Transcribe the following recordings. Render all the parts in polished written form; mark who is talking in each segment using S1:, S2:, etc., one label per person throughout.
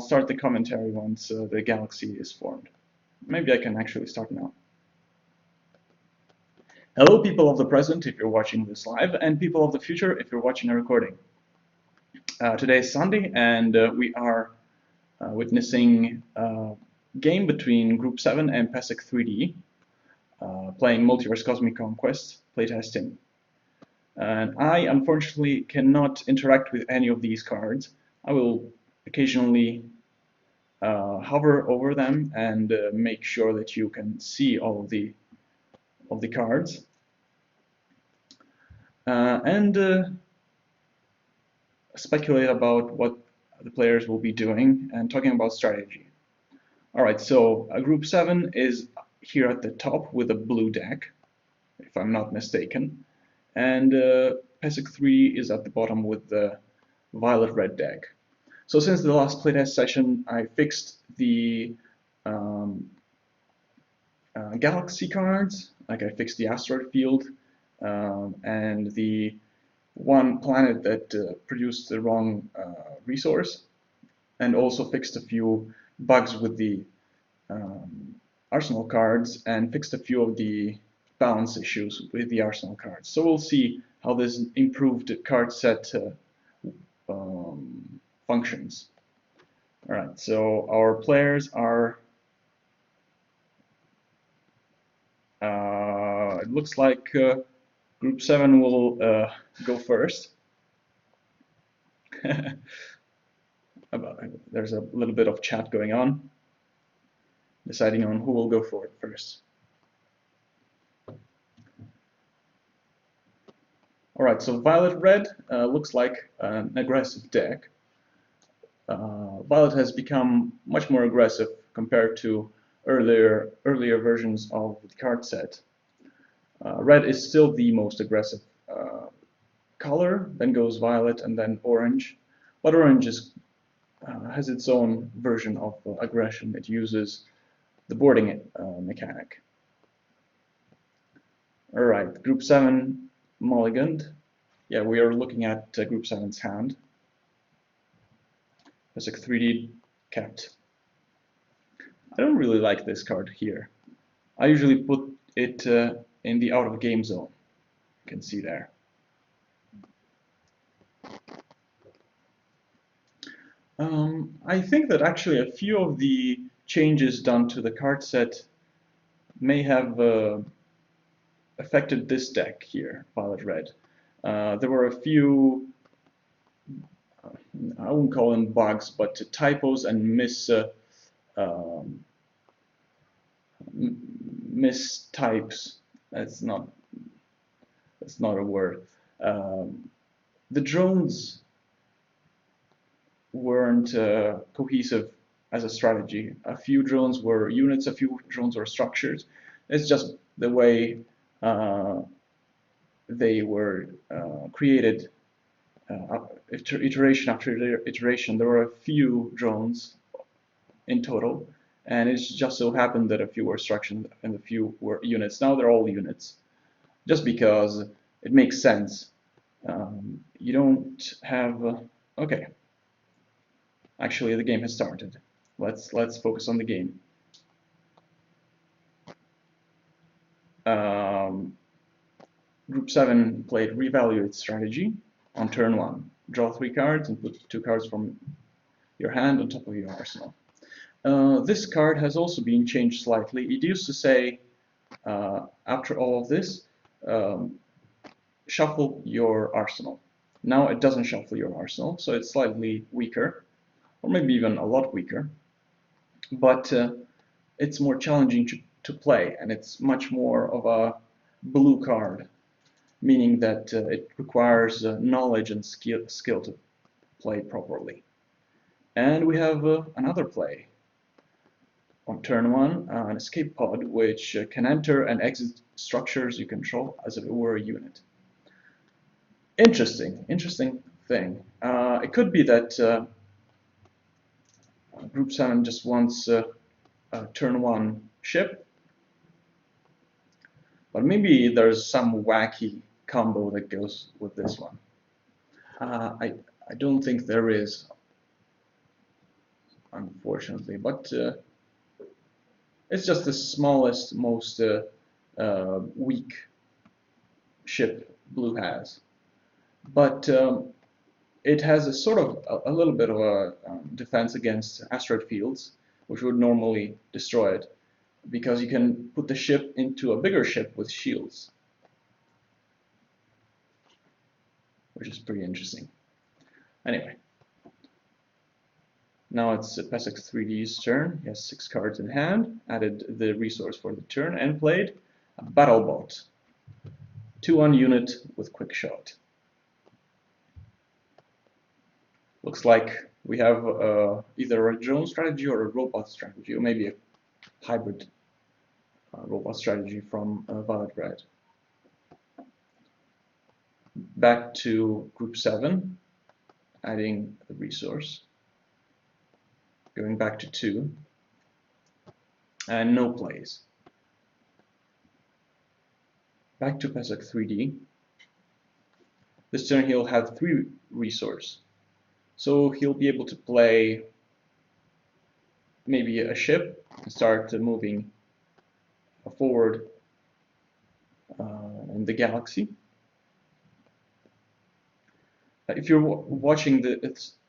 S1: start the commentary once the galaxy is formed. Maybe I can actually start now. Hello, people of the present, if you're watching this live, and people of the future, if you're watching a recording. Today is Sunday, and we are witnessing a game between Group 7 and PESIC 3D, playing Multiverse Cosmic Conquest, playtesting. And I, unfortunately, cannot interact with any of these cards. I will occasionally hover over them and make sure that you can see all of the cards. And speculate about what the players will be doing and talking about strategy. Alright, so Group 7 is here at the top with a blue deck, if I'm not mistaken, and PESIC 3 is at the bottom with the violet-red deck. So since the last playtest session, I fixed the galaxy cards, like I fixed the asteroid field and the one planet that produced the wrong resource, and also fixed a few bugs with the arsenal cards and fixed a few of the balance issues with the arsenal cards. So we'll see how this improved card set functions. Alright, so our players are it looks like Group 7 will go first. There's a little bit of chat going on, deciding on who will go for it first. Alright, so Violet-Red looks like an aggressive deck. Violet has become much more aggressive compared to earlier versions of the card set. Red is still the most aggressive color, then goes Violet and then Orange. But Orange has its own version of aggression. It uses the boarding mechanic. Alright, Group 7 mulliganed. Yeah, we are looking at Group 7's hand. PESIC 3D kept. I don't really like this card here. I usually put it in the out of game zone. You can see there. I think that actually a few of the changes done to the card set may have affected this deck here, Violet-Red. There were a few, I wouldn't call them bugs, but typos and mistypes. That's not a word. The drones weren't cohesive as a strategy. A few drones were units, a few drones were structures. It's just the way they were created iteration after iteration. There were a few drones in total, and it just so happened that a few were structures and a few were units. Now they're all units, just because it makes sense. You don't have okay. Actually, the game has started. Let's focus on the game. Group 7 played Reevaluate Strategy on turn 1. Draw 3 cards and put 2 cards from your hand on top of your arsenal. This card has also been changed slightly. It used to say, after all of this, shuffle your arsenal. Now it doesn't shuffle your arsenal, so it's slightly weaker, or maybe even a lot weaker. But it's more challenging to play, and it's much more of a blue card, meaning that it requires knowledge and skill to play properly. And we have another play. On turn 1, an escape pod, which can enter and exit structures you control as if it were a unit. Interesting thing. It could be that Group 7 just wants a turn 1 ship, but maybe there's some wacky combo that goes with this one. I don't think there is. unfortunately, but it's just the smallest, most weak ship blue has. But it has a sort of a little bit of a defense against asteroid fields, which would normally destroy it, because you can put the ship into a bigger ship with shields, which is pretty interesting. Anyway, now it's Pesach 3D's turn. He has 6 cards in hand, added the resource for the turn, and played a BattleBot. 2-1 unit with quick shot. Looks like we have either a drone strategy or a robot strategy, or maybe a hybrid robot strategy from Violet Red. Back to group 7, adding the resource. Going back to 2, and no plays. Back to Pesach 3D. This turn he'll have 3 resource. So he'll be able to play maybe a ship and start moving forward in the galaxy. If you're watching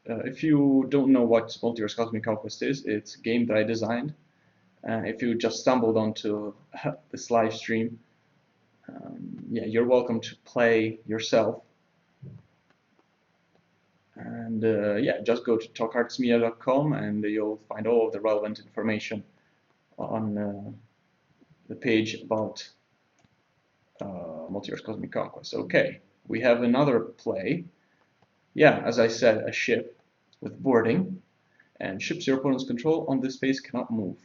S1: if you don't know what Multiverse Cosmic Conquest is, it's a game that I designed. If you just stumbled onto this live stream, yeah, you're welcome to play yourself. And yeah, just go to talkartsmedia.com and you'll find all of the relevant information on the page about Multiverse Cosmic Conquest. Okay, we have another play. Yeah, as I said, a ship with boarding, and ships your opponents control on this phase cannot move.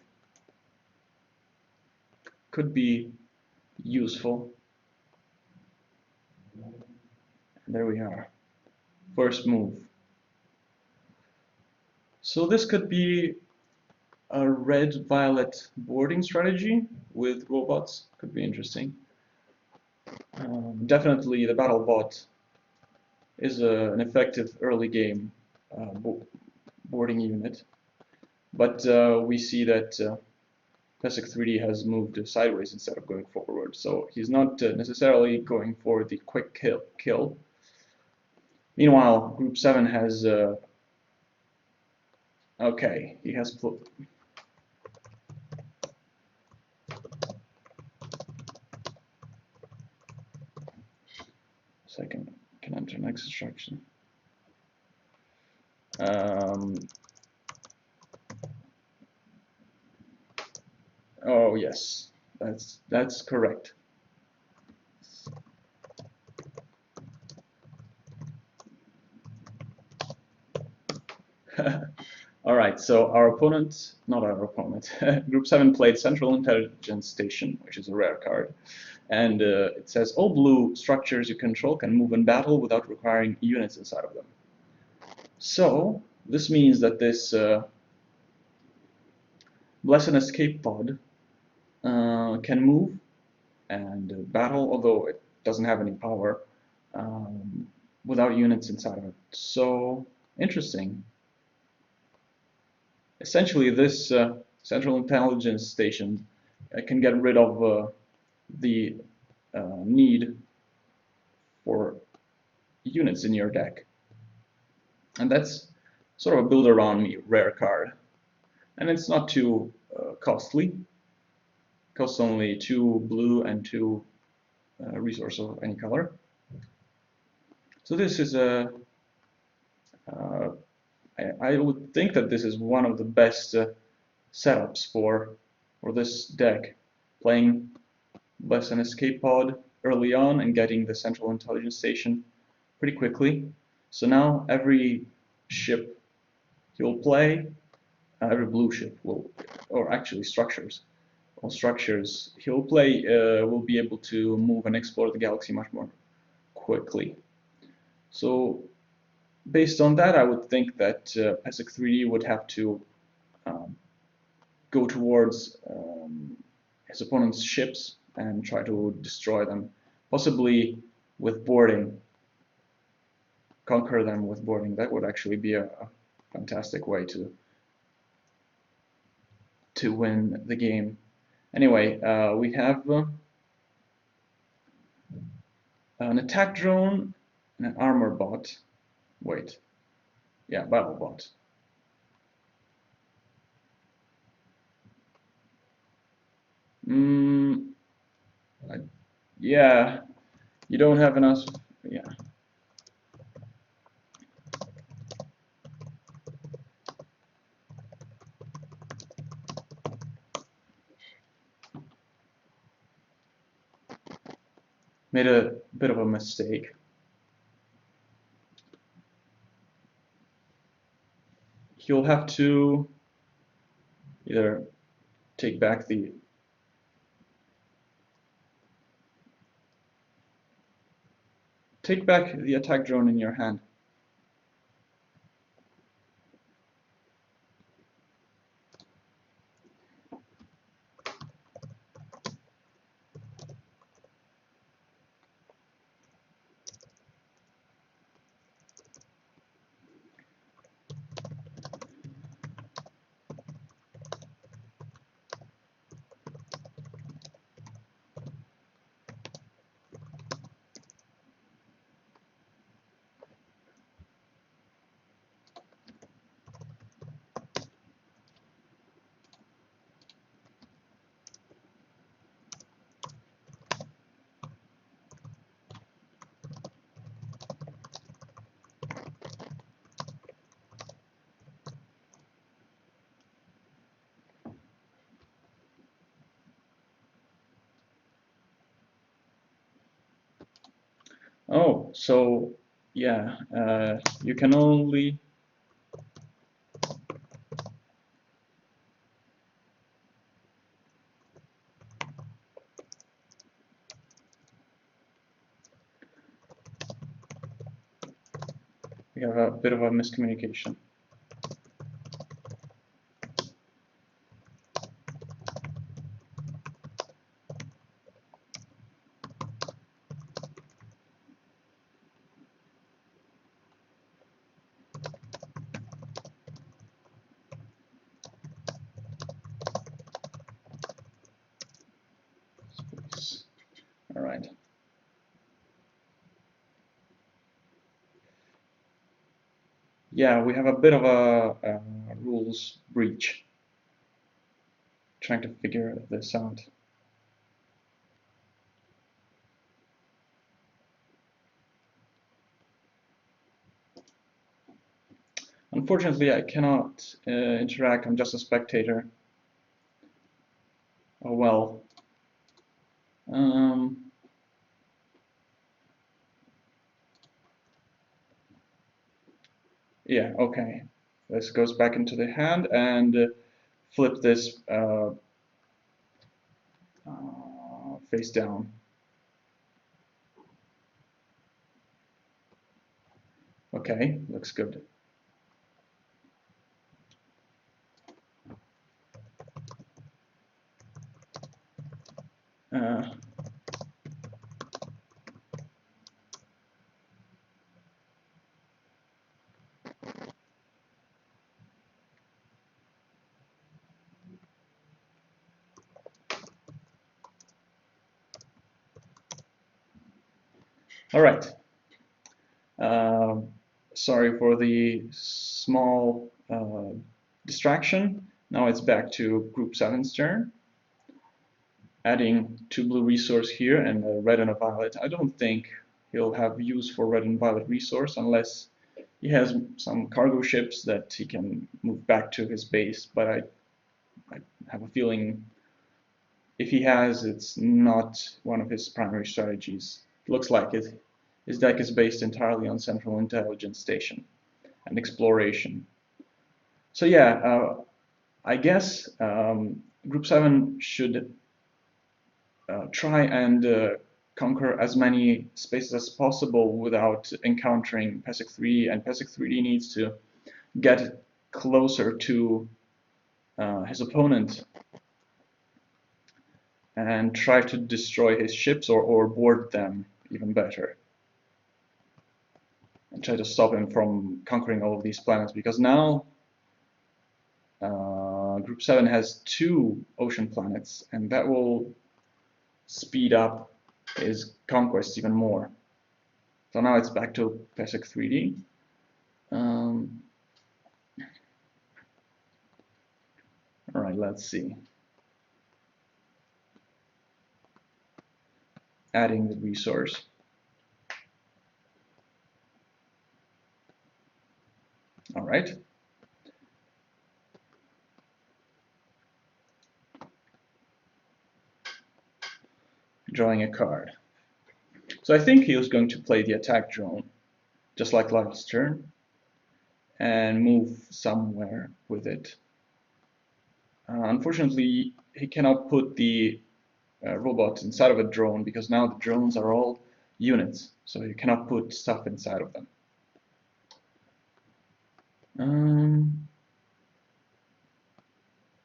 S1: Could be useful. And there we are. First move. So this could be a red-violet boarding strategy with robots. Could be interesting. Definitely the BattleBot is an effective early game boarding unit, but we see that Pesach 3D has moved sideways instead of going forward, so he's not necessarily going for the quick kill. Meanwhile, Group 7 has okay, he has second can enter next instruction. Oh yes, that's correct. Alright, so our opponent, not our opponent, Group 7 played Central Intelligence Station, which is a rare card. And it says, all blue structures you control can move in battle without requiring units inside of them. So, this means that this Bless and Escape pod can move and battle, although it doesn't have any power, without units inside of it. So, interesting. Essentially, this Central Intelligence Station can get rid of the need for units in your deck. And that's sort of a build around me rare card. And it's not too costly. It costs only 2 blue and 2 resource of any color. So this is a I would think that this is one of the best setups for this deck. Playing Bless and Escape pod early on and getting the Central Intelligence Station pretty quickly. So now every ship he'll play, every blue ship will, or actually structures, all structures he'll play will be able to move and explore the galaxy much more quickly. So based on that, I would think that Pesach 3D would have to go towards his opponent's ships and try to destroy them, possibly with boarding, conquer them with boarding. That would actually be a fantastic way to to win the game. Anyway, we have an attack drone and an armor bot. Wait, yeah, battle bot. Yeah, you don't have enough. Yeah. Made a bit of a mistake. He'll have to either take back the attack drone in your hand. Oh, so yeah, you can only we have a bit of a miscommunication. All right. Yeah, we have a bit of a rules breach. Trying to figure this out. Unfortunately, I cannot interact. I'm just a spectator. Oh well. Yeah, okay. This goes back into the hand and flip this face down. Okay, looks good. All right. Sorry for the small distraction. Now it's back to Group 7's turn. Adding 2 blue resource here and a red and a violet. I don't think he'll have use for red and violet resource unless he has some cargo ships that he can move back to his base, but I have a feeling if he has, it's not one of his primary strategies. It looks like it. His deck is based entirely on Central Intelligence Station and exploration. So yeah, I guess Group 7 should try and conquer as many spaces as possible without encountering PESIC 3, and PESIC 3D needs to get closer to his opponent and try to destroy his ships or board them even better. And try to stop him from conquering all of these planets, because now Group 7 has 2 ocean planets, and that will speed up his conquests even more. So now it's back to PESIC 3D. All right, let's see. Adding the resource. All right. Drawing a card. So I think he was going to play the attack drone, just like last turn, and move somewhere with it. Unfortunately, he cannot put the robots inside of a drone because now the drones are all units, so you cannot put stuff inside of them.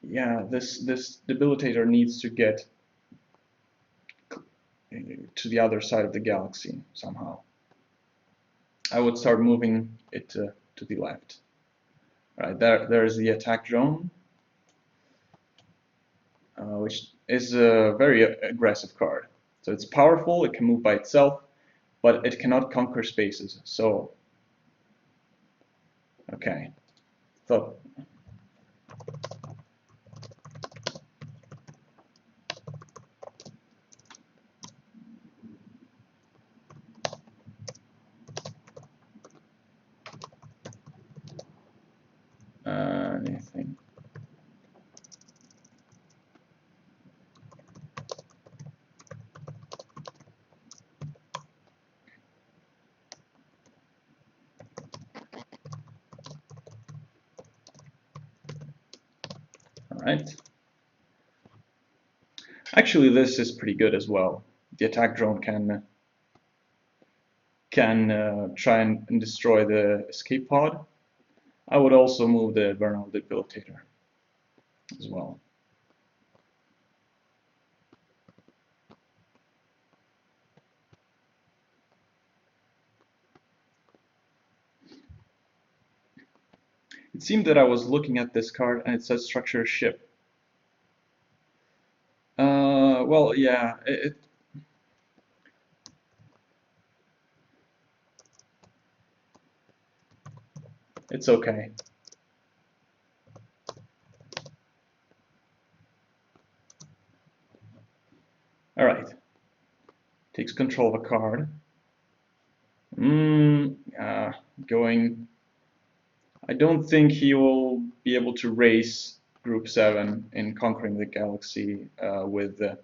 S1: Yeah, this debilitator needs to get to the other side of the galaxy somehow. I would start moving it to the left. All right, there's the attack drone, which is a very aggressive card. So it's powerful, it can move by itself, but it cannot conquer spaces. So, okay. So, anything. All right. Actually, this is pretty good as well. The attack drone can try and destroy the escape pod. I would also move the vernal debilitator as well. It seemed that I was looking at this card and it says structure a ship. Well, yeah, it's okay. All right. Takes control of a card. Going. I don't think he will be able to race Group 7 in conquering the galaxy with the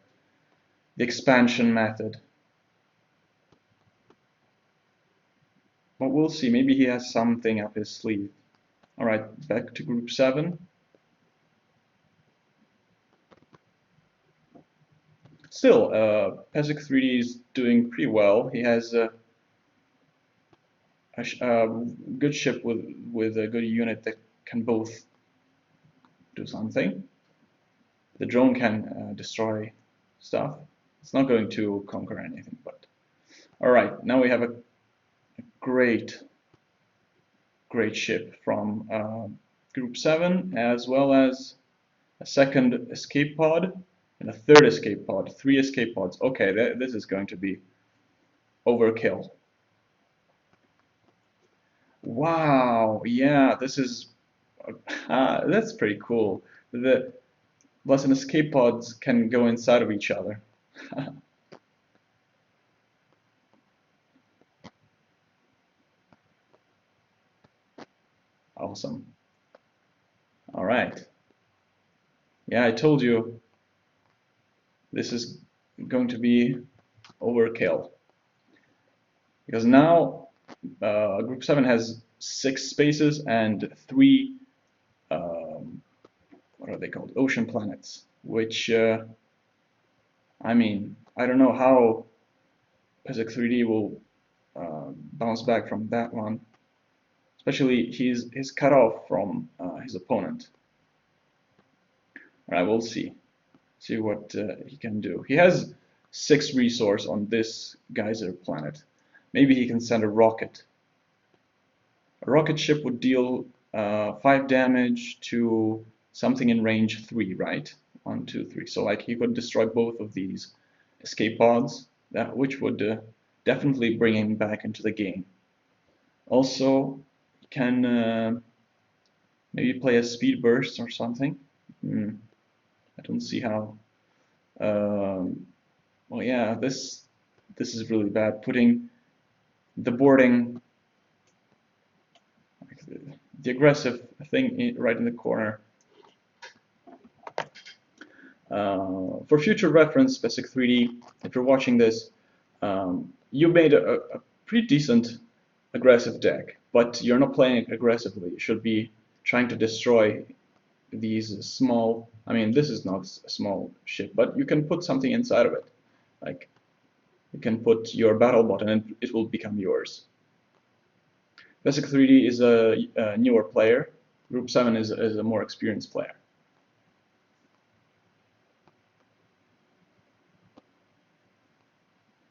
S1: expansion method. But we'll see. Maybe he has something up his sleeve. All right, back to Group 7. Still, PESIC 3D is doing pretty well. He has a good ship with a good unit that can both do something. The drone can destroy stuff. It's not going to conquer anything, but all right. Now we have a great ship from Group 7, as well as a second escape pod and a third escape pod. 3 escape pods. Okay, this is going to be overkill. Wow, yeah, this is that's pretty cool. The plus and escape pods can go inside of each other. Awesome. All right. Yeah, I told you this is going to be overkill. Because now Group 7 has 6 spaces and 3, what are they called? Ocean planets, which, I mean, I don't know how PESIC 3D will bounce back from that one. Especially he's cut off from his opponent. All right, we'll see. See what he can do. He has 6 resource on this geyser planet. Maybe he can send a rocket. A rocket ship would deal 5 damage to something in range 3, right? 1, 2, 3. So like he could destroy both of these escape pods, which would definitely bring him back into the game. Also, he can maybe play a speed burst or something. I don't see how. Well, yeah, this is really bad. Putting the boarding, like the aggressive thing right in the corner. For future reference, Basic 3D, if you're watching this, you made a pretty decent aggressive deck, but you're not playing it aggressively. You should be trying to destroy these small, I mean, this is not a small ship, but you can put something inside of it. Like, you can put your battle bot and it will become yours. Basic 3D is a newer player. Group 7 is a more experienced player.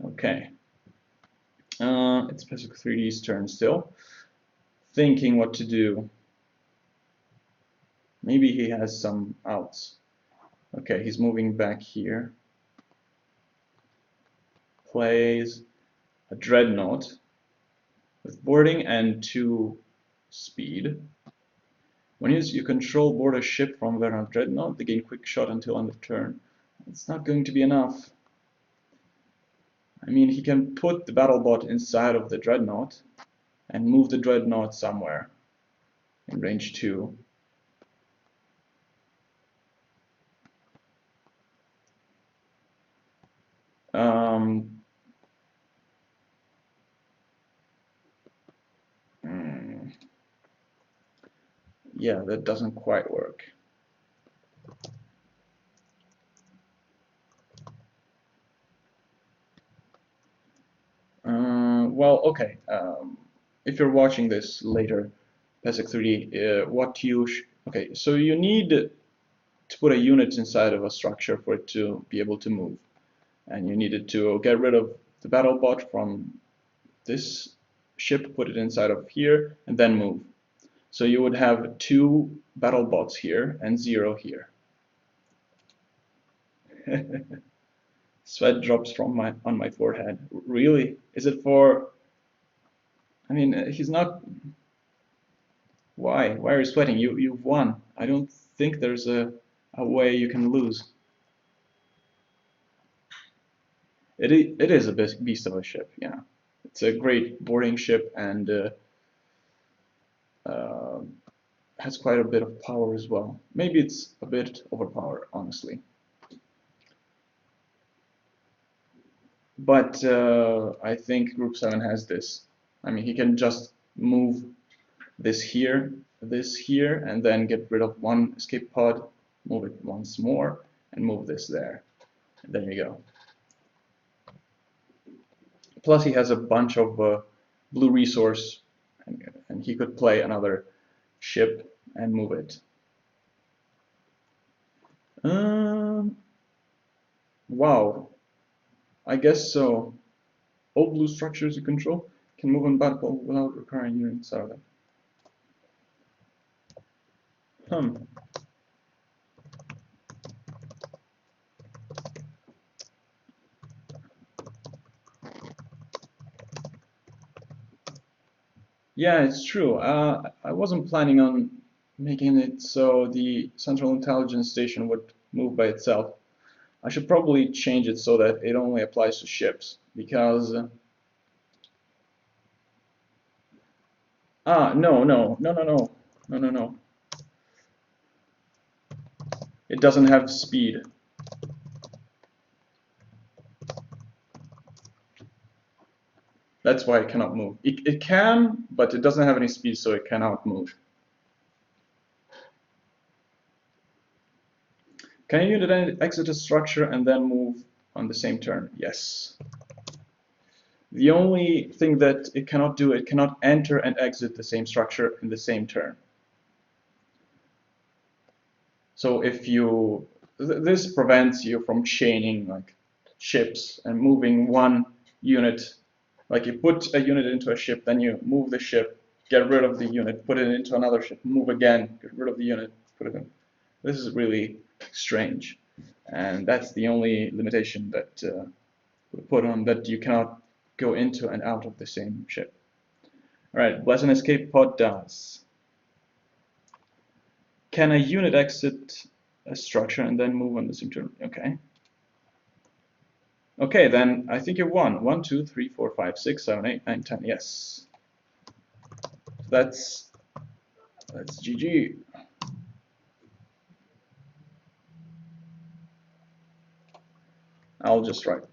S1: Okay. It's Basic 3D's turn still. Thinking what to do. Maybe he has some outs. Okay, he's moving back here. Plays a Dreadnought with boarding and 2 speed. When you control board a ship from their Dreadnought, they gain quick shot until end of turn. It's not going to be enough. I mean, he can put the battle bot inside of the Dreadnought and move the Dreadnought somewhere in range 2. Yeah, that doesn't quite work. Well, okay. If you're watching this later, Basic 3D, okay, so you need to put a unit inside of a structure for it to be able to move. And you needed to get rid of the battle bot from this ship, put it inside of here, and then move. So you would have 2 battle bots here and 0 here. Sweat drops from on my forehead. Really? Is it for? I mean, he's not. Why? Why are you sweating? You've won. I don't think there's a way you can lose. It is a beast of a ship. Yeah, it's a great boarding ship and has quite a bit of power as well. Maybe it's a bit overpowered, honestly. But I think Group 7 has this. I mean, he can just move this here, and then get rid of 1 escape pod, move it once more, and move this there. And there you go. Plus he has a bunch of blue resource, and he could play another ship and move it. Wow, I guess so. All blue structures you control can move on battle without requiring units out of them. Yeah, it's true. I wasn't planning on making it so the Central Intelligence Station would move by itself. I should probably change it so that it only applies to ships, because no. It doesn't have speed. That's why it cannot move. It can, but it doesn't have any speed, so it cannot move. Can a unit exit a structure and then move on the same turn? Yes. The only thing that it cannot do, it cannot enter and exit the same structure in the same turn. So if you, this prevents you from chaining like ships and moving 1 unit. Like you put a unit into a ship, then you move the ship, get rid of the unit, put it into another ship, move again, get rid of the unit, put it in. This is really strange, and that's the only limitation that we put on, that you cannot go into and out of the same ship. All right, Bless and Escape pod does. Can a unit exit a structure and then move on the same turn? Okay. Okay, then I think you won. 1, 2, 3, 4, 5, 6, 7, 8, 9, 10. Yes. That's GG. I'll just write.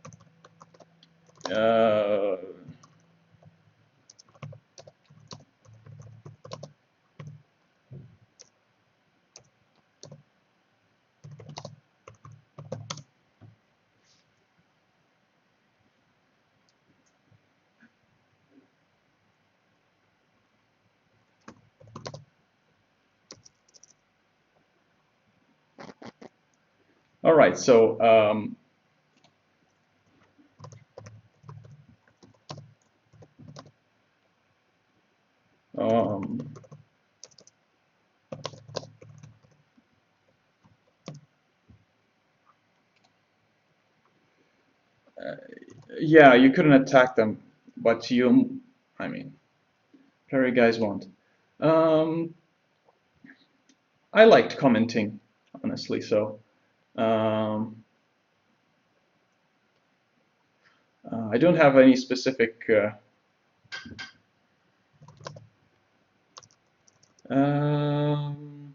S1: All right, so yeah, you couldn't attack them, but you, I mean, whatever you guys want. I liked commenting, honestly, so I don't have any specific um,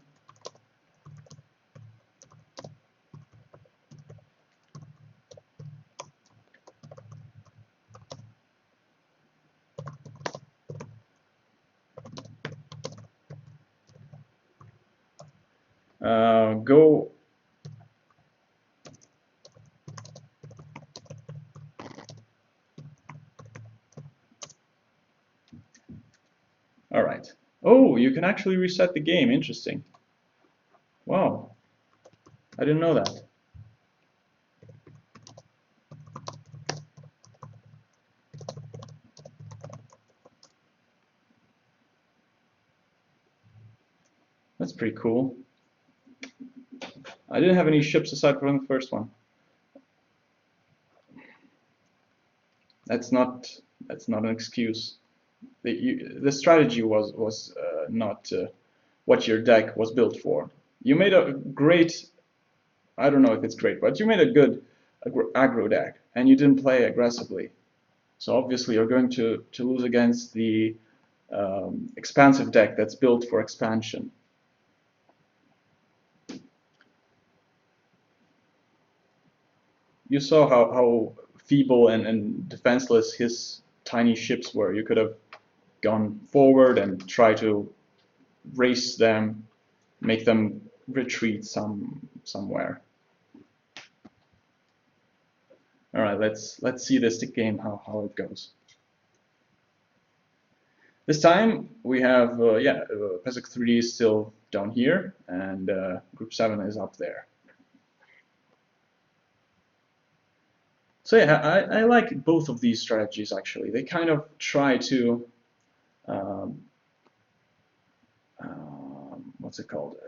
S1: go. All right. Oh, you can actually reset the game. Interesting. Wow, I didn't know that. That's pretty cool. I didn't have any ships aside from the first one. That's not an excuse. The strategy was not what your deck was built for. You made a great, I don't know if it's great, but you made a good aggro deck, and you didn't play aggressively. So obviously you're going to lose against the expansive deck that's built for expansion. You saw how feeble and defenseless his tiny ships were. You could have gone forward and try to race them, make them retreat somewhere. All right, let's see this game how it goes. This time we have PESIC 3 is still down here, and Group 7 is up there. So yeah, I like both of these strategies actually. They kind of try to what's it called?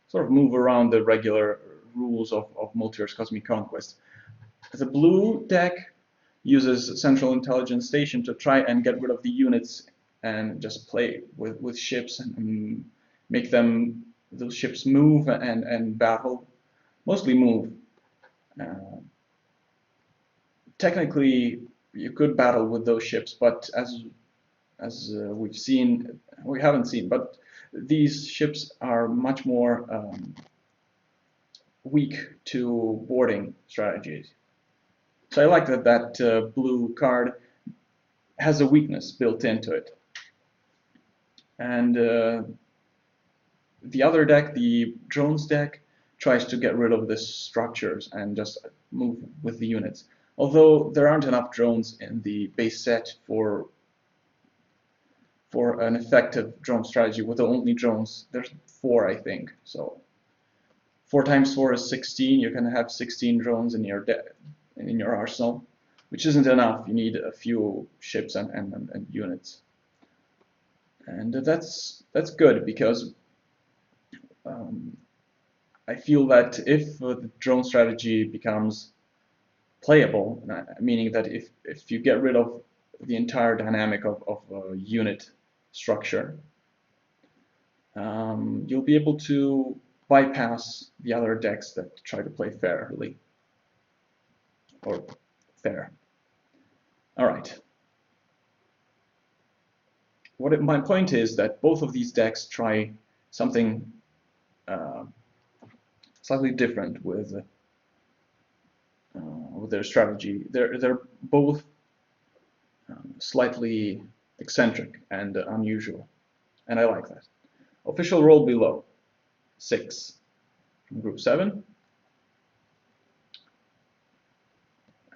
S1: Sort of move around the regular rules of Multiverse Cosmic Conquest. The blue deck uses Central Intelligence Station to try and get rid of the units and just play with ships and make those ships move and battle, mostly move. Technically, you could battle with those ships, but as we haven't seen, but these ships are much more weak to boarding strategies. So I like that blue card has a weakness built into it. And the other deck, the drones deck, tries to get rid of the structures and just move with the units. Although there aren't enough drones in the base set for an effective drone strategy with only drones. There's 4, I think. So 4 times 4 is 16. You can have 16 drones in your arsenal, which isn't enough. You need a few ships and units. And that's good because I feel that if the drone strategy becomes playable, meaning that if you get rid of the entire dynamic of a unit structure, you'll be able to bypass the other decks that try to play fairly or fair. All right. My point is that both of these decks try something slightly different with their strategy. They're both slightly eccentric and unusual, and I like that. Official roll below: 6 from Group 7,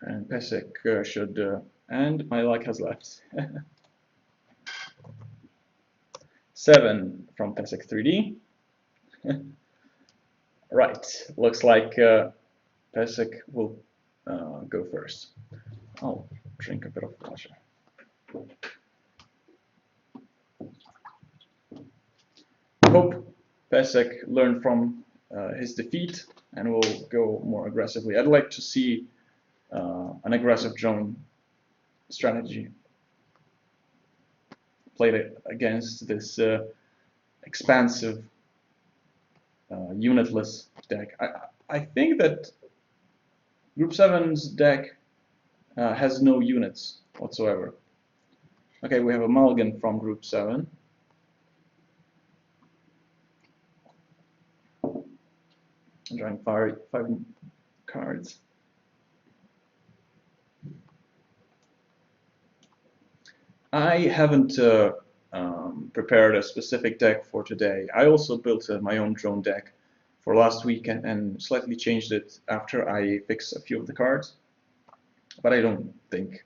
S1: and Pesek should, and my luck has left. 7 from Pesek 3D. Right, looks like Pesek will go first. I'll drink a bit of water. I hope Pesek learned from his defeat and will go more aggressively. I'd like to see an aggressive drone strategy played against this expansive unitless deck. I think that Group 7's deck has no units whatsoever. Okay, we have a mulligan from Group 7. I'm drawing 5 cards. I haven't prepared a specific deck for today. I also built my own drone deck for last week and slightly changed it after I fixed a few of the cards. But I don't think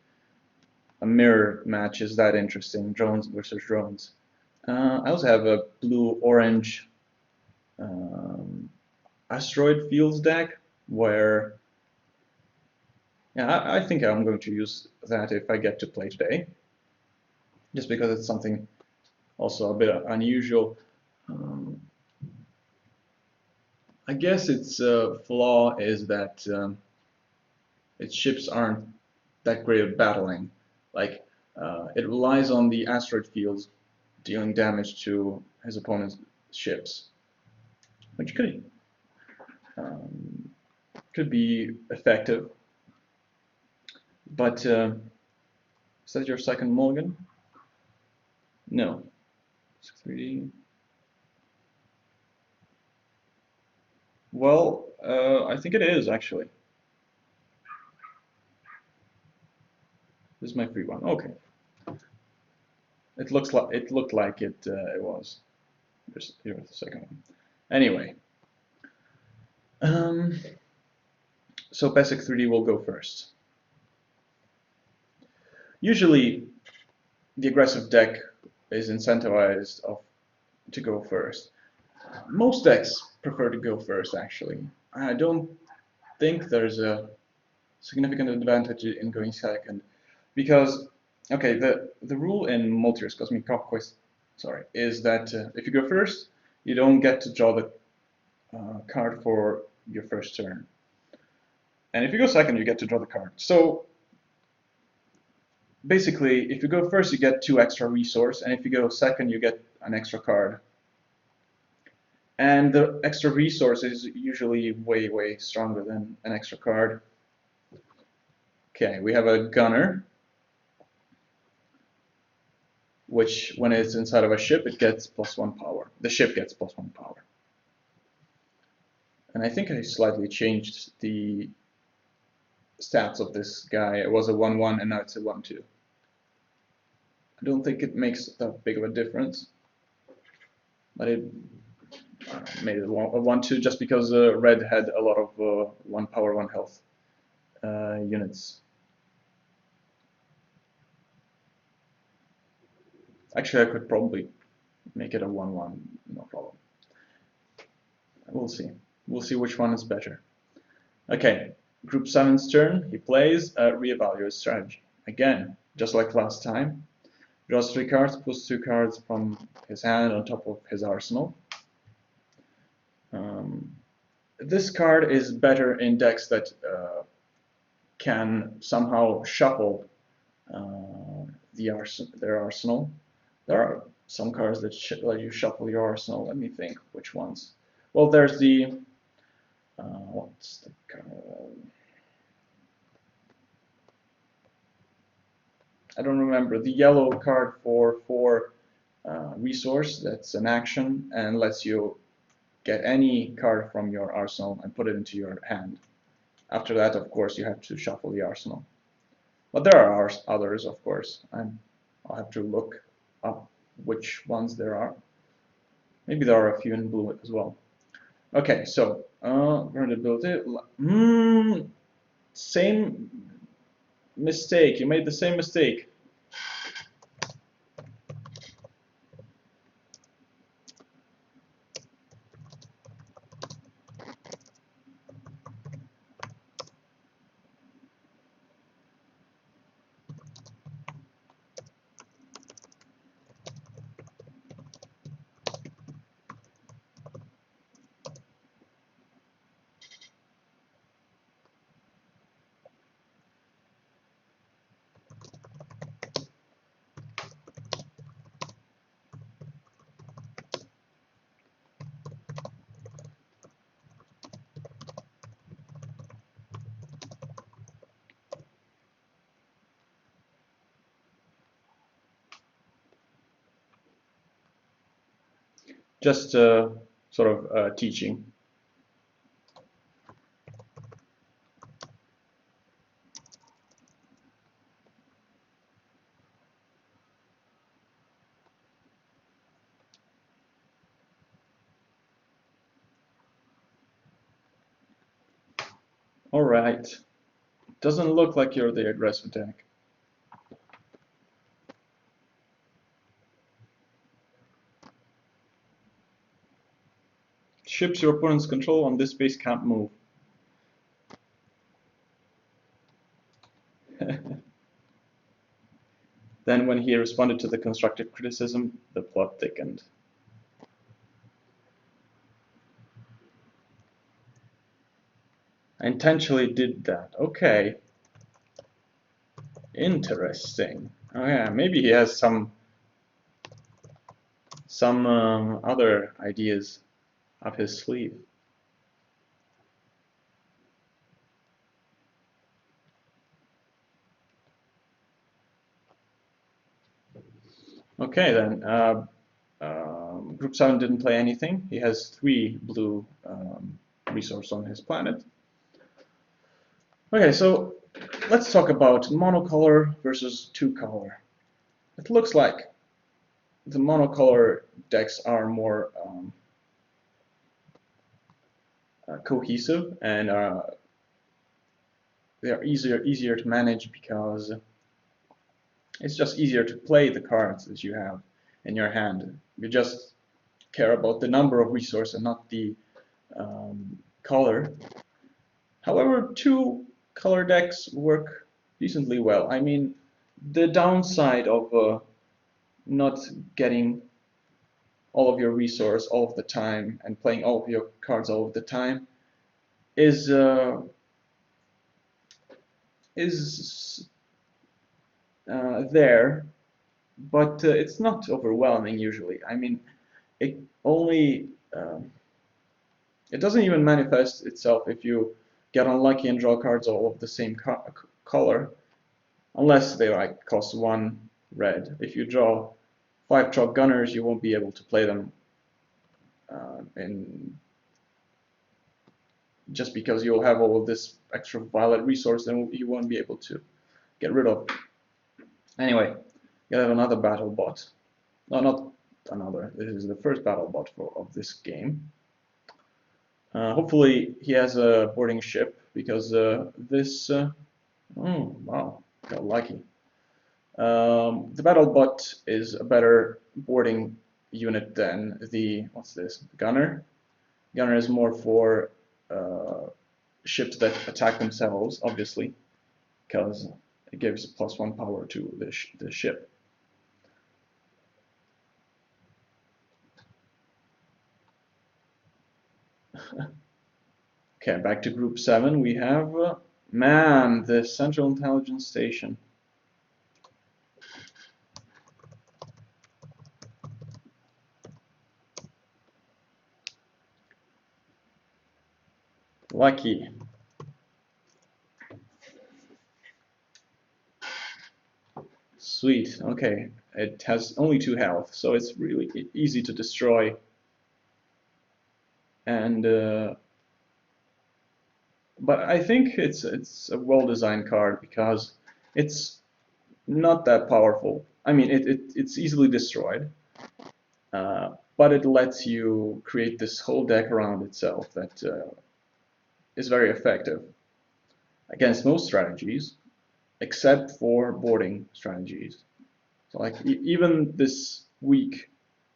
S1: a mirror match is that interesting, drones versus drones. I also have a blue-orange asteroid fields deck where, yeah, I think I'm going to use that if I get to play today, just because it's something also a bit unusual. I guess its flaw is that its ships aren't that great at battling. Like, it relies on the asteroid fields dealing damage to his opponent's ships, which could be effective. But is that your second mulligan? No. 3D. Well, I think it is actually. This is my free one. Okay. It looked like it was. Here's the second one. Anyway. So Pesek 3D will go first. Usually, the aggressive deck is incentivized to go first. Most decks prefer to go first, actually. I don't think there's a significant advantage in going second, because, okay, the rule in Multiverse Cosmic Conquest, is that if you go first, you don't get to draw the card for your first turn. And if you go second, you get to draw the card. So basically, if you go first, you get 2 extra resource, and if you go second, you get an extra card. And the extra resource is usually way, way stronger than an extra card. Okay, we have a gunner, which when it's inside of a ship, it gets +1 power. The ship gets +1 power. And I think I slightly changed the stats of this guy. It was a 1-1 and now it's a 1-2. I don't think it makes that big of a difference, but it made it a 1-2 just because red had a lot of 1 power, 1 health units. Actually, I could probably make it a 1-1, no problem. We'll see. We'll see which one is better. Okay, Group 7's turn. He plays reevaluate strategy. Again, just like last time. Draws 3 cards, puts 2 cards from his hand on top of his arsenal. this card is better in decks that can somehow shuffle their arsenal. There are some cards that let you shuffle your arsenal. Let me think which ones. Well, there's the what's the card? I don't remember. The yellow card for 4 resource. That's an action and lets you get any card from your arsenal and put it into your hand. After that, of course, you have to shuffle the arsenal. But there are others, of course. I'll have to look up which ones there are. Maybe there are a few in blue as well. Okay, so vertibility. Same mistake. You made the same mistake. Just sort of teaching. All right. Doesn't look like you're the aggressive deck. Ships your opponent's control on this base can't move. Then when he responded to the constructive criticism, the plot thickened. I intentionally did that. Okay. Interesting. Oh yeah, maybe he has some other ideas up his sleeve. Okay then. Group 7 didn't play anything. He has 3 blue resources on his planet. Okay, so let's talk about monocolor versus 2-color. It looks like the monocolor decks are more cohesive and they are easier to manage because it's just easier to play the cards that you have in your hand. You just care about the number of resources and not the color. However, 2-color decks work decently well. I mean, the downside of not getting all of your resource all of the time and playing all of your cards all of the time is there, but it's not overwhelming usually. I mean, it only it doesn't even manifest itself if you get unlucky and draw cards all of the same color, unless they like cost 1 red. If you draw 5 chalk gunners, you won't be able to play them just because you'll have all of this extra violet resource, then you won't be able to get rid of. Anyway, you have another battle bot. No, not another. This is the first battle bot of this game. Hopefully he has a boarding ship because this. Oh wow, got lucky. The battle bot is a better boarding unit than the what's this? Gunner. Gunner is more for ships that attack themselves, obviously, because it gives +1 power to the ship. Okay, back to Group 7. We have, man, the Central Intelligence Station. Lucky. Sweet. Okay, it has only 2 health, so it's really easy to destroy. And but I think it's a well-designed card because it's not that powerful. I mean, it's easily destroyed, but it lets you create this whole deck around itself that is very effective against most strategies, except for boarding strategies. So like even this weak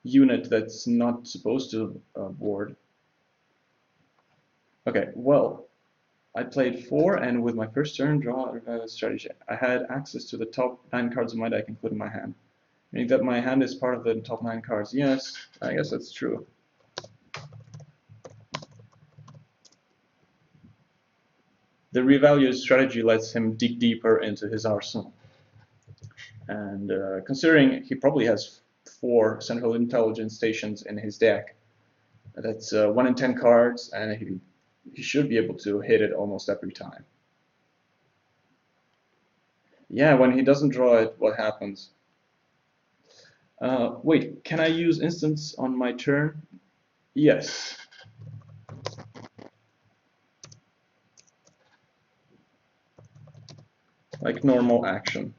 S1: unit that's not supposed to board. Okay, well, I played 4, and with my first turn draw strategy, I had access to the top 9 cards of my deck, including my hand. Meaning that my hand is part of the top 9 cards. Yes, I guess that's true. The revalue strategy lets him dig deeper into his arsenal. And considering he probably has 4 Central Intelligence Stations in his deck, that's 1 in 10 cards, and he should be able to hit it almost every time. Yeah, when he doesn't draw it, what happens? Wait, can I use instants on my turn? Yes. Like normal actions.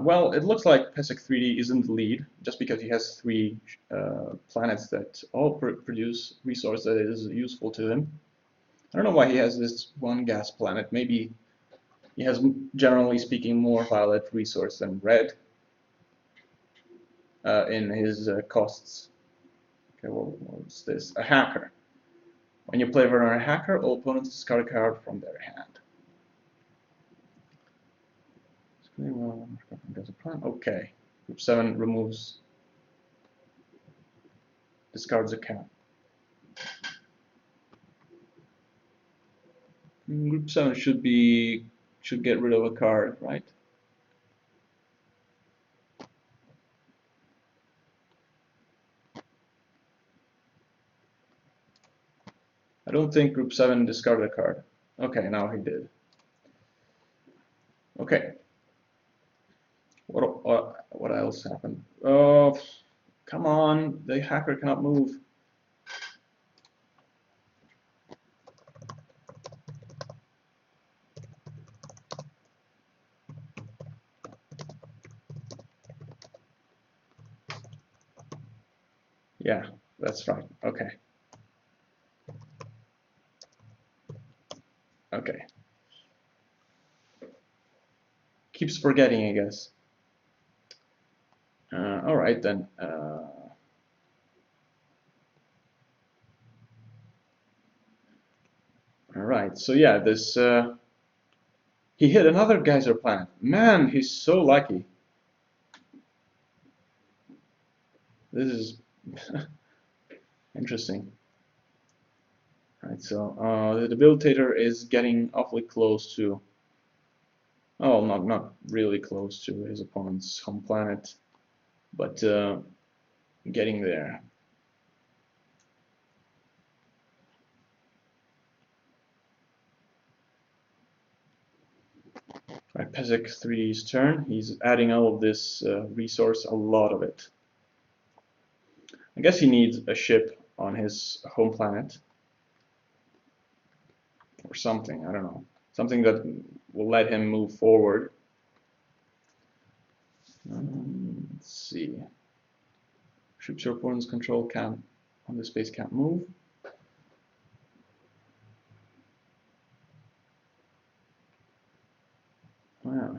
S1: Well, it looks like Pesach 3D is in the lead, just because he has 3 planets that all produce resource that is useful to him. I don't know why he has this 1 gas planet. Maybe he has, generally speaking, more violet resource than red in his costs. Okay, well, what's this? A hacker. When you play Werner a hacker, all opponents discard a card from their hand. Okay. Group 7 discards a card. Group 7 should get rid of a card, right? I don't think Group 7 discarded a card. Okay, now he did. Okay. What else happened? Oh, come on, the hacker cannot move. Yeah, that's right. Okay. Okay. Keeps forgetting, I guess. All right then. All right. So yeah, this he hit another geyser planet. Man, he's so lucky. This is interesting. Right. So the debilitator is getting awfully close to. Oh, not really close to his opponent's home planet, but getting there. Right, Pesach 3's turn. He's adding all of this resource, a lot of it. I guess he needs a ship on his home planet. Or something, I don't know. Something that will let him move forward. Let's see. Ships your opponent's control can't, on the space can't move. Wow.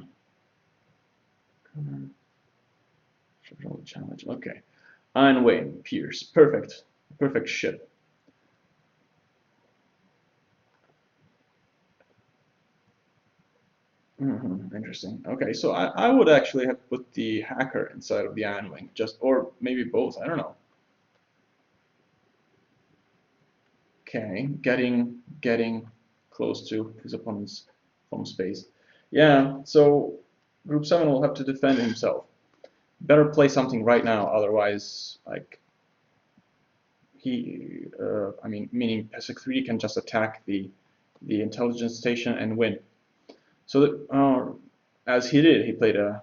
S1: Challenge. Okay. Iron Wayne, Pierce. Perfect. Perfect ship. Interesting. Okay, so I would actually have put the hacker inside of the Iron Wing, just or maybe both. I don't know. Okay, getting close to his opponent's home space. Yeah, so Group 7 will have to defend himself. Better play something right now, otherwise, like I mean, meaning Pesach 3 can just attack the intelligence station and win. So that, as he did, he played a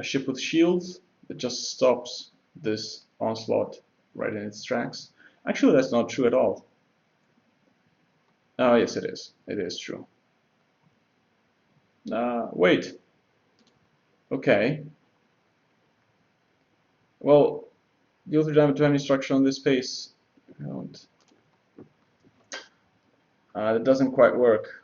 S1: ship with shields that just stops this onslaught right in its tracks. Actually, that's not true at all. Oh, yes, it is. It is true. Wait. Okay. Well, deal 3 damage to any structure on this space. That doesn't quite work.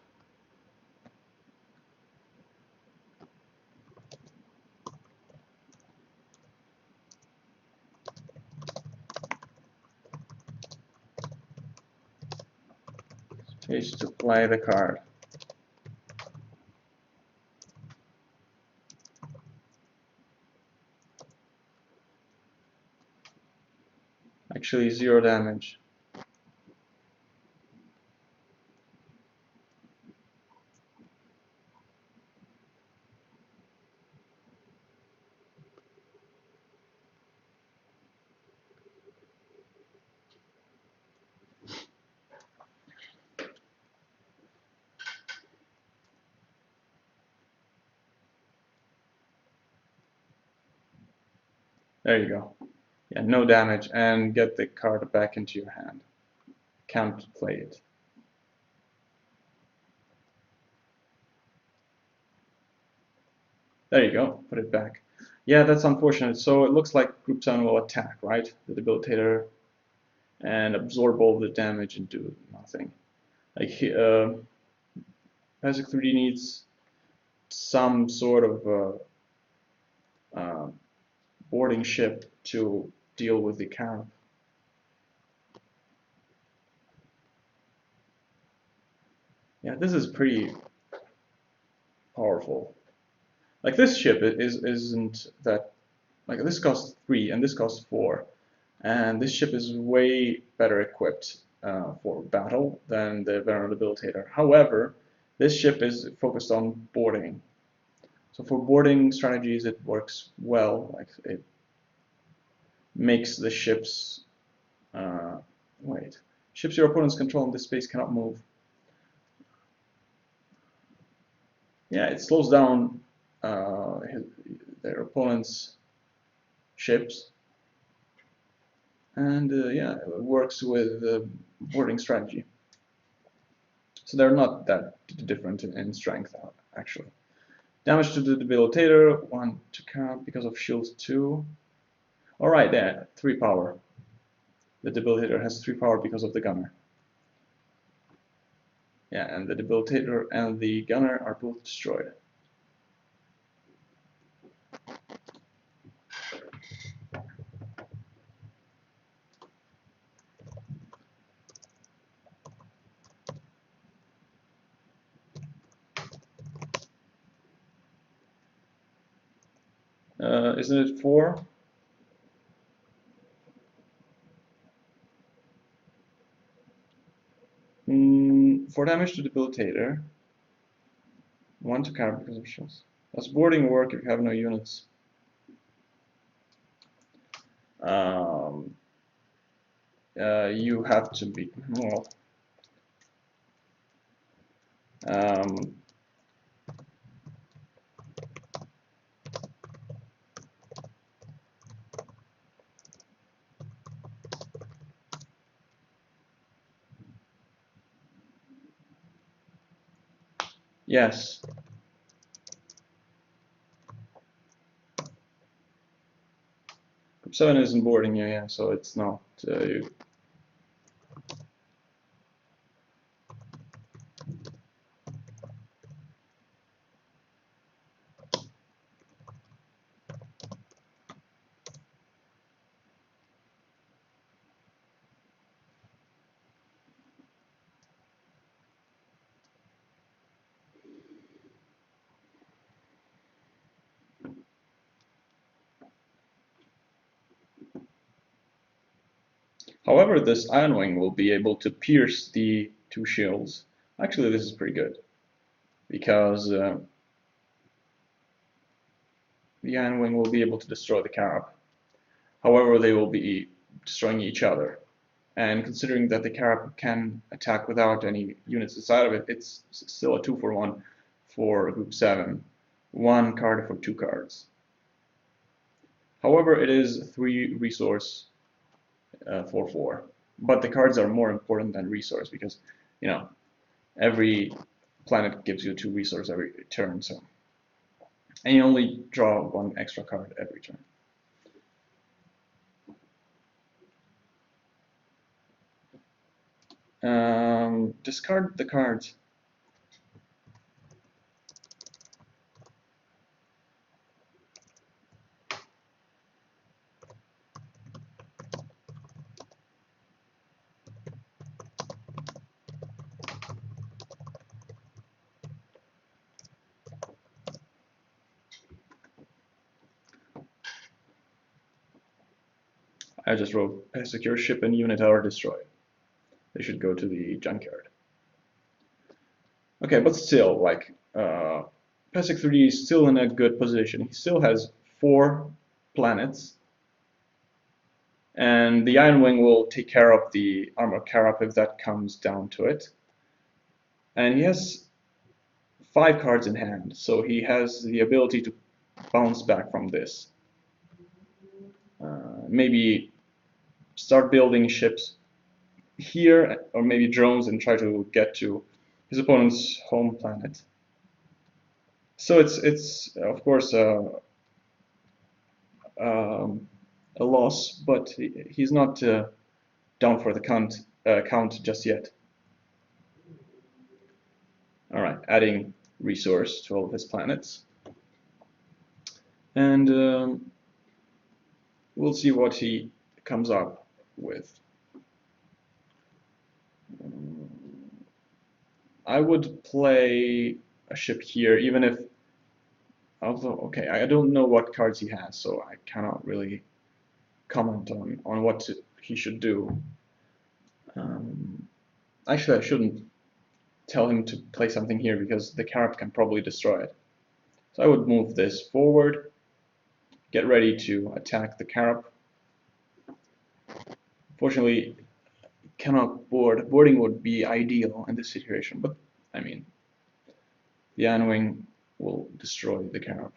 S1: Page to play the card. Actually, 0 damage. There you go. Yeah, no damage, and get the card back into your hand. Can't play it. There you go, put it back. Yeah, that's unfortunate. So it looks like Group 7 will attack, right? The Debilitator, and absorb all the damage and do nothing. Like, Pesach 3D needs some sort of boarding ship to deal with the camp. Yeah, this is pretty powerful. Like this ship isn't that, like this costs 3 and this costs 4, and this ship is way better equipped for battle than the Veteran Debilitator. However, this ship is focused on boarding. So for boarding strategies, it works well. Like it makes the ships. Wait, ships your opponents control in this space cannot move. Yeah, it slows down their opponent's ships, and yeah, it works with boarding strategy. So they're not that different in strength, actually. Damage to the Debilitator, 1 to count because of shields 2. Alright, there, 3 power. The Debilitator has 3 power because of the Gunner. Yeah, and the Debilitator and the Gunner are both destroyed. Isn't it 4? For damage to Debilitator, 1 to counter because of shields. Does boarding work if you have no units? You have to be, well, yes. Group 7 isn't boarding you, yeah, so it's not. However, this Iron Wing will be able to pierce the 2 shields. Actually, this is pretty good, because the Iron Wing will be able to destroy the Carab. However, they will be destroying each other. And considering that the Carab can attack without any units inside of it, it's still a 2-for-1 for Group 7. 1 card for 2 cards. However, it is 3 resource 4-4. But the cards are more important than resource, because, you know, every planet gives you 2 resource every turn, so. And you only draw 1 extra card every turn. Discard the cards. I just wrote, secure ship and unit are destroyed. They should go to the junkyard. Okay, but still, like, Pesek 3D is still in a good position. He still has 4 planets, and the Iron Wing will take care of the Armor Carab if that comes down to it. And he has 5 cards in hand, so he has the ability to bounce back from this. Maybe start building ships here, or maybe drones, and try to get to his opponent's home planet. So it's of course a loss, but he's not down for the count just yet. All right, adding resource to all of his planets, and we'll see what he comes up with. I would play a ship here, even if, although, okay, I don't know what cards he has, so I cannot really comment on what he should do. Actually, I shouldn't tell him to play something here, because the Carab can probably destroy it. So I would move this forward, get ready to attack the Carab. Fortunately, cannot board. Boarding would be ideal in this situation, but I mean, the Iron Wing will destroy the Carab.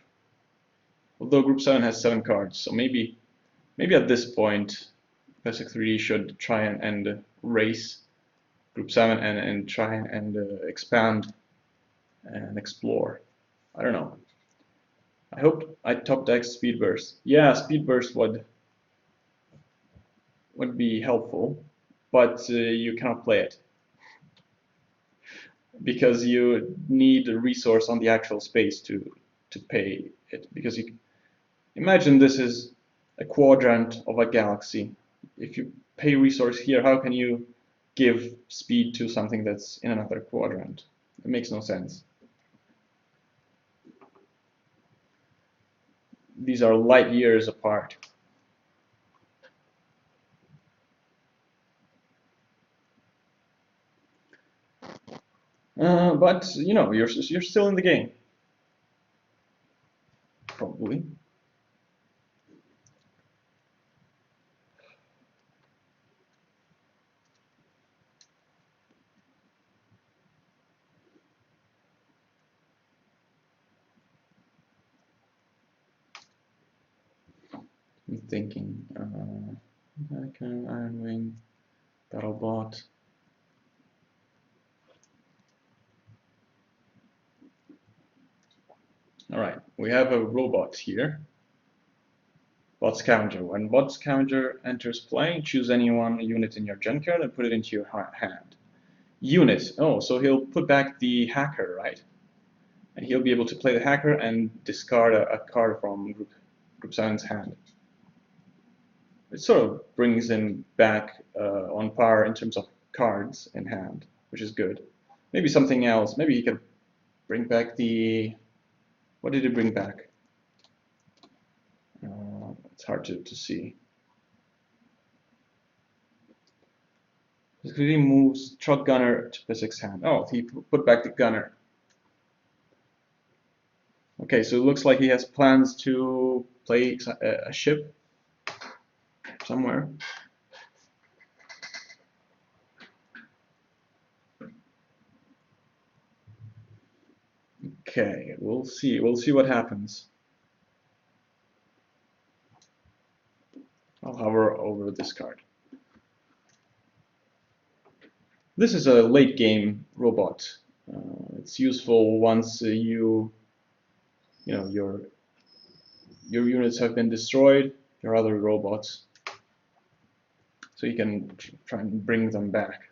S1: Although Group 7 has 7 cards, so maybe at this point, Pesek 3D should try and race Group 7 and try and expand and explore. I don't know. I hope I top deck Speed Burst. Yeah, Speed Burst would be helpful, but you cannot play it, because you need a resource on the actual space to pay it. Because you imagine this is a quadrant of a galaxy. If you pay resource here, how can you give speed to something that's in another quadrant? It makes no sense. These are light years apart. But you know, you're still in the game, probably. I'm thinking, Iron Wing, BattleBot. All right, we have a robot here. Bot Scavenger. When Bot Scavenger enters play, choose any one unit in your junkyard and put it into your hand. Unit. Oh, so he'll put back the hacker, right? And he'll be able to play the hacker and discard a card from Group 7's hand. It sort of brings him back on par in terms of cards in hand, which is good. Maybe something else. Maybe he could bring back the... What did he bring back? It's hard to see. Because he moves truck gunner to P6 hand. Oh, he put back the gunner. Okay, so it looks like he has plans to play a ship somewhere. Okay, we'll see. We'll see what happens. I'll hover over this card. This is a late game robot. It's useful once you know your units have been destroyed, your other robots, so you can try and bring them back.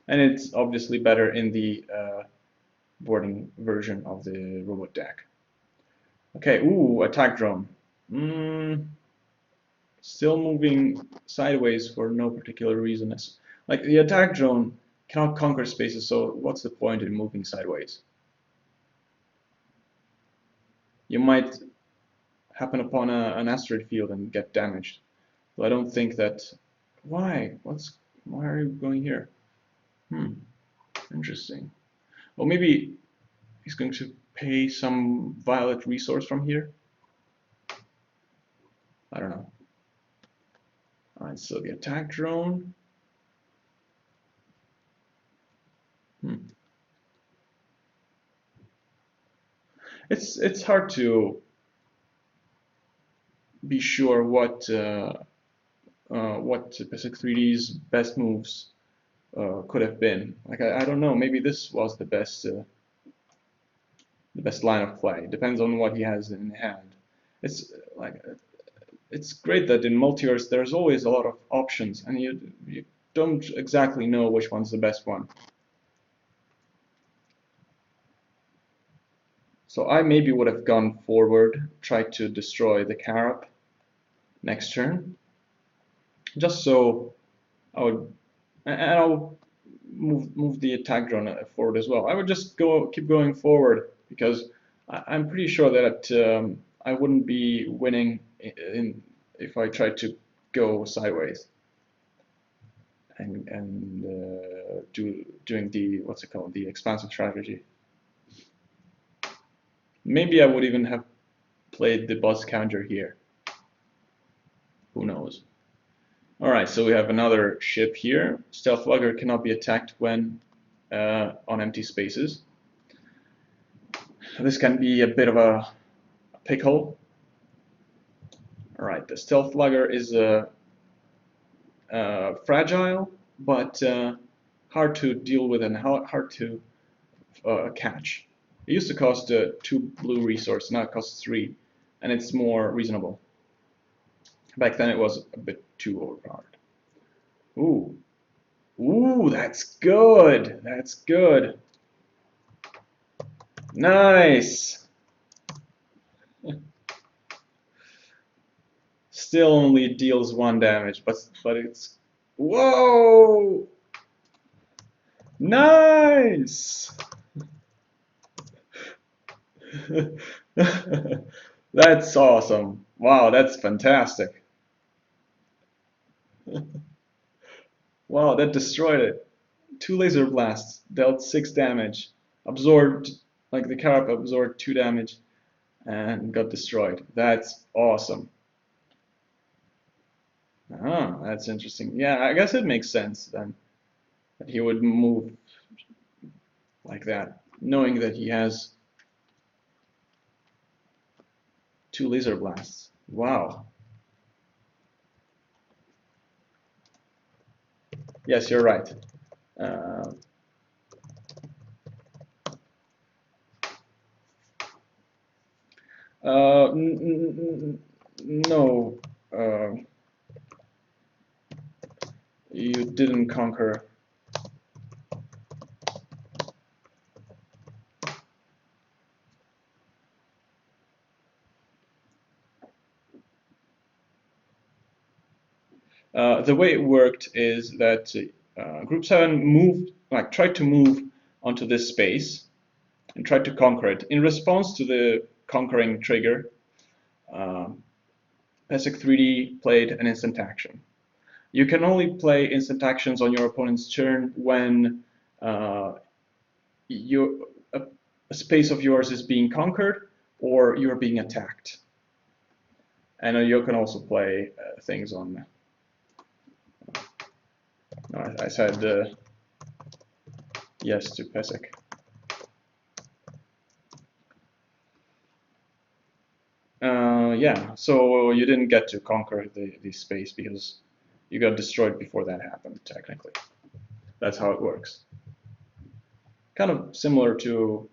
S1: And it's obviously better in the boarding version of the robot deck. Okay, ooh, attack drone. Still moving sideways for no particular reason. Like the attack drone cannot conquer spaces, so what's the point in moving sideways? You might happen upon an asteroid field and get damaged. So I don't think that. Why? Why are you going here? Interesting. Well, maybe he's going to pay some violet resource from here. I don't know. Alright, so the attack drone. It's hard to be sure what Pacific 3D's best moves could have been. Like I don't know. Maybe this was the best line of play. It depends on what he has in hand. It's like it's great that in Multiverse there's always a lot of options, and you don't exactly know which one's the best one. So I maybe would have gone forward, tried to destroy the Carab next turn, just so I would, and I'll move the attack drone forward as well. I would just keep going forward because I'm pretty sure that I wouldn't be winning if I tried to go sideways and doing the what's it called, the expansive strategy. Maybe I would even have played the buzz counter here. Who knows? Alright, so we have another ship here. Stealth Lugger cannot be attacked when on empty spaces. This can be a bit of a pickle. Alright, the Stealth Lugger is fragile, but hard to deal with and hard to catch. It used to cost 2 blue resource, now it costs 3, and it's more reasonable. Back then it was a bit too overpowered. Ooh. Ooh, that's good. That's good. Nice. Still only deals 1 damage, but it's... Whoa! Nice! That's awesome. Wow, that's fantastic. Wow, that destroyed it. 2 laser blasts, dealt 6 damage, absorbed, like the Carab absorbed 2 damage and got destroyed. That's awesome. Ah, that's interesting. Yeah, I guess it makes sense then that he would move like that, knowing that he has 2 laser blasts. Wow. Yes, you're right. No, you didn't conquer. The way it worked is that Group 7 tried to move onto this space and tried to conquer it. In response to the conquering trigger, PESIC 3D played an instant action. You can only play instant actions on your opponent's turn when a space of yours is being conquered or you're being attacked. And you can also play things on. No, I said yes to Pesek. Yeah, so you didn't get to conquer the space because you got destroyed before that happened, technically. That's how it works. Kind of similar to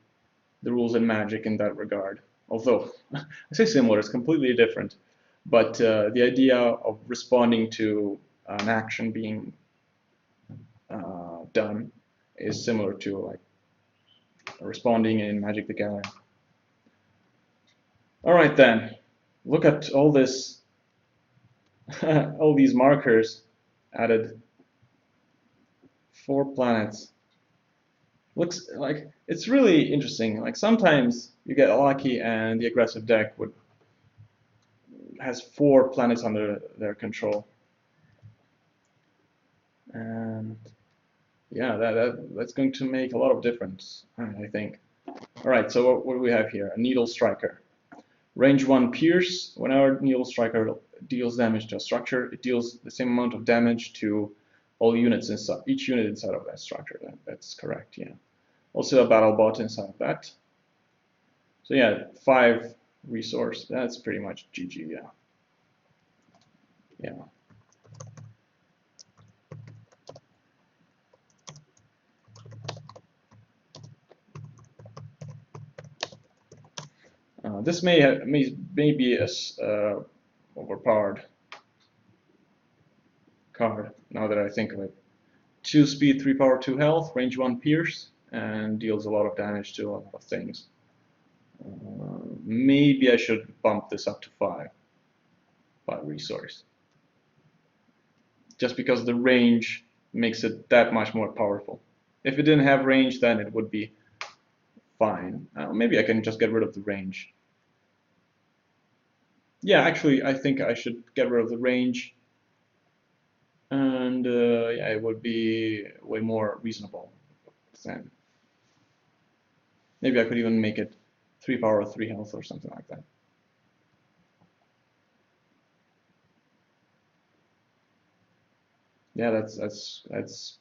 S1: the rules in Magic in that regard. Although, I say similar, it's completely different. But the idea of responding to an action being done is similar to like responding in Magic the Gathering. All right then, look at all this, all these markers added. 4 planets. Looks like it's really interesting. Like sometimes you get lucky and the aggressive deck has 4 planets under their control. And yeah, that's going to make a lot of difference, I think. All right, so what do we have here? A Needle Striker. Range 1 Pierce. Whenever Needle Striker deals damage to a structure, it deals the same amount of damage to all units inside, each unit inside of that structure. That's correct, yeah. Also a battle bot inside of that. So yeah, 5 resource. That's pretty much GG, yeah. Yeah. This may be a overpowered card, now that I think of it. 2 speed, 3 power, 2 health, range 1 pierce, and deals a lot of damage to a lot of things. Maybe I should bump this up to 5 resource. Just because the range makes it that much more powerful. If it didn't have range, then it would be fine. Maybe I can just get rid of the range. Yeah, actually, I think I should get rid of the range. And yeah, it would be way more reasonable then. Maybe I could even make it 3 power, 3 health or something like that. Yeah, that's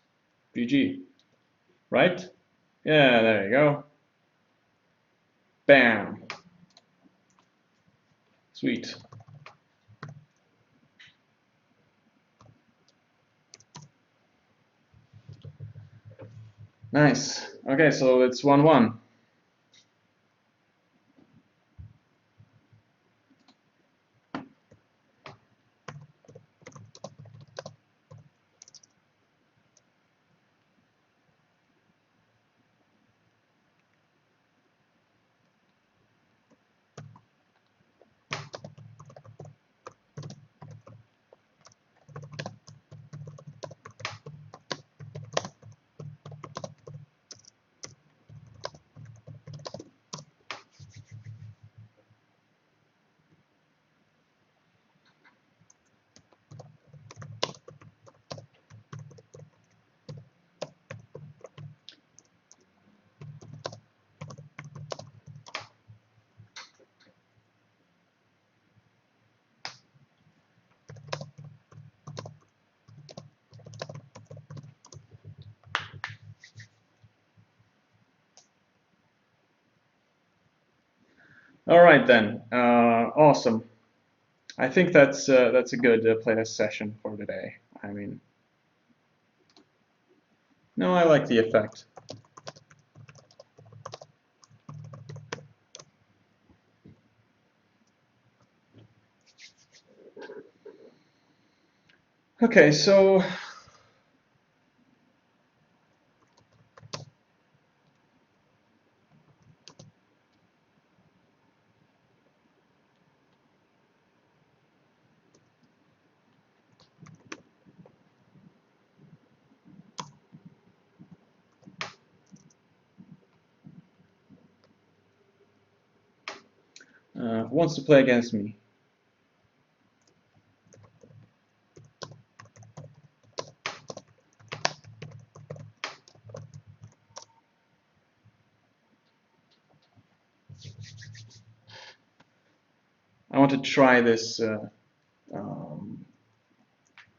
S1: GG, right? Yeah, there you go. Bam. Sweet. Nice. Okay, so it's 1-1. All right then. Awesome. I think that's a good playtest session for today. I mean, no, I like the effect. Okay, so who wants to play against me? I want to try this.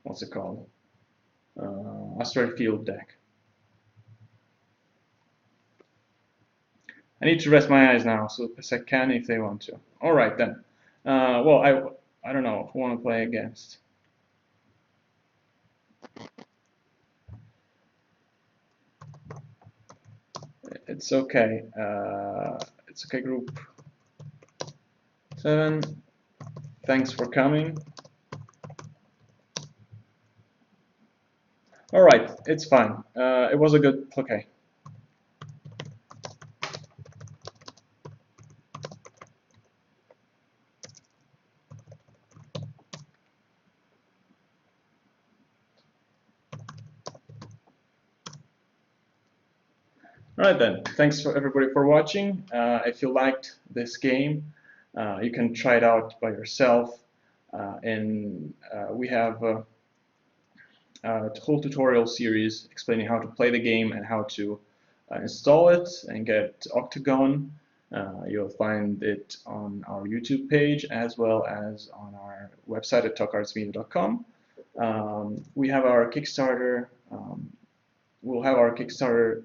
S1: What's it called? Asteroid Field deck. I need to rest my eyes now, so I can if they want to. All right then. Well, I don't know who want to play against. It's okay. It's okay, group 7. Thanks for coming. All right, it's fine. It was a good. Okay. All right then. Thanks for everybody for watching. If you liked this game, you can try it out by yourself. And we have a whole tutorial series explaining how to play the game and how to install it and get Octagon. You'll find it on our YouTube page as well as on our website at talkartsmedia.com. We have our Kickstarter. We'll have our Kickstarter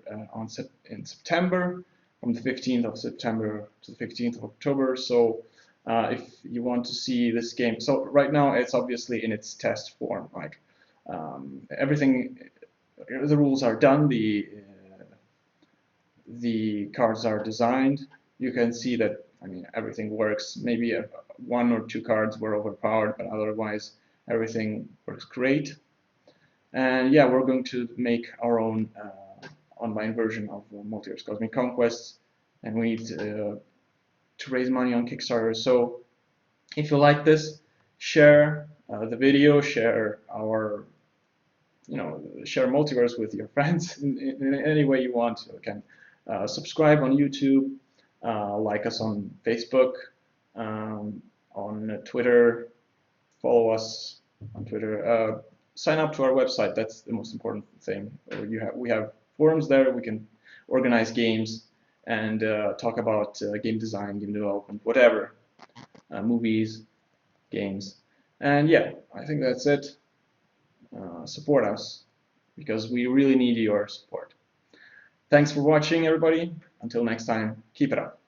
S1: in September, from the 15th of September to the 15th of October. So if you want to see this game, so right now it's obviously in its test form. Like everything, the rules are done, the cards are designed. You can see that, I mean, everything works. Maybe 1 or 2 cards were overpowered, but otherwise everything works great. And yeah, we're going to make our own online version of Multiverse Cosmic Conquests, and we need to raise money on Kickstarter. So if you like this, share the video, share our, share Multiverse with your friends in any way you want. You can subscribe on YouTube, like us on Facebook, on Twitter, follow us on Twitter. Sign up to our website. That's the most important thing. We have forums there. We can organize games and talk about game design, game development, whatever, movies, games. And yeah, I think that's it. Support us, because we really need your support. Thanks for watching, everybody. Until next time, keep it up.